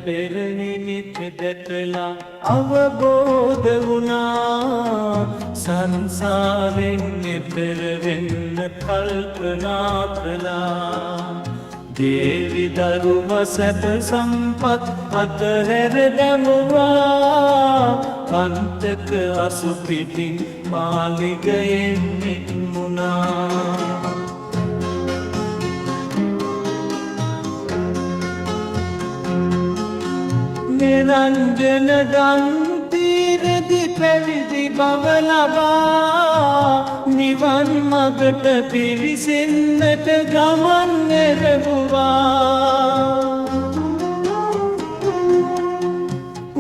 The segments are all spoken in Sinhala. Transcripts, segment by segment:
පෙර නිමිති දැකලා අවබෝධ වුණා සංසාරෙන් එතෙර වෙන්න කල්පනා කළා දේවි දරුව සැප සම්පත් අතහැර දැමුවා අන්තක අසුපිටින් මාලිගයෙන් නිමුණා නිරංජන ගන්තිරදි පැවිදි බව ලබා නිවන් මගට පිවිසෙන්නට ගමන් එරඹුවා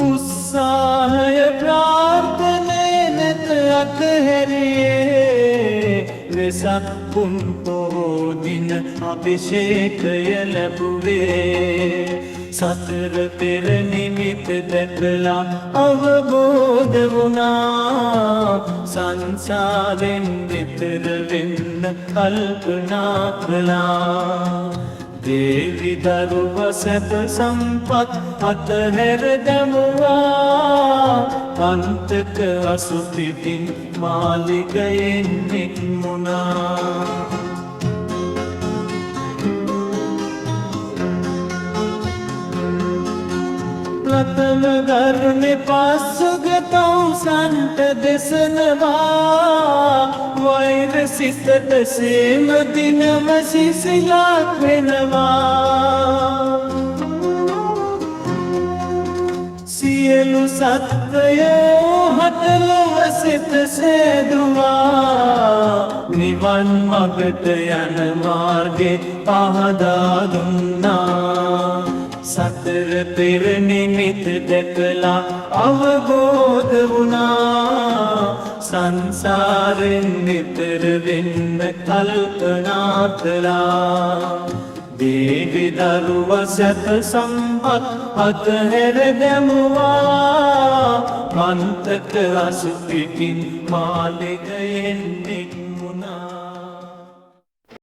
උත්සාහය ප්‍රාර්ථනය නැත අතහැරියේ වෙසක් පුන් පොහෝ දින අභිෂේකය ලැබුවේ සතර පෙර නිමිති දැකලා අවබෝධ වුණා සංසාරෙන් එතෙර වෙන්න කල්පනා කළා දේවි දරුව සැප සම්පත් අතහැර දැමුවා අන්තක අසුපිටින් මාලිගයෙන් නිමුණා ප්‍රථම ගරුනේ පස්සුගතවුසන්ට දෙසනවා වෛර සිතට සේම දිනම සිසිලක් වෙනවා සියලු සත්වයෝ හටලොව සිත සේදුවා නිවන් මගට යන මාර්ගේ පහදා දුන්නා සතර පෙර නිමිති දැකලා අවබෝධ වුණා සංසාරෙන් එතෙර වෙන්න කල්පනා කළා දේවි දරුව සැප සම්පත් අතහැර දැමුවා අන්තක අසුපිටින් මාලිග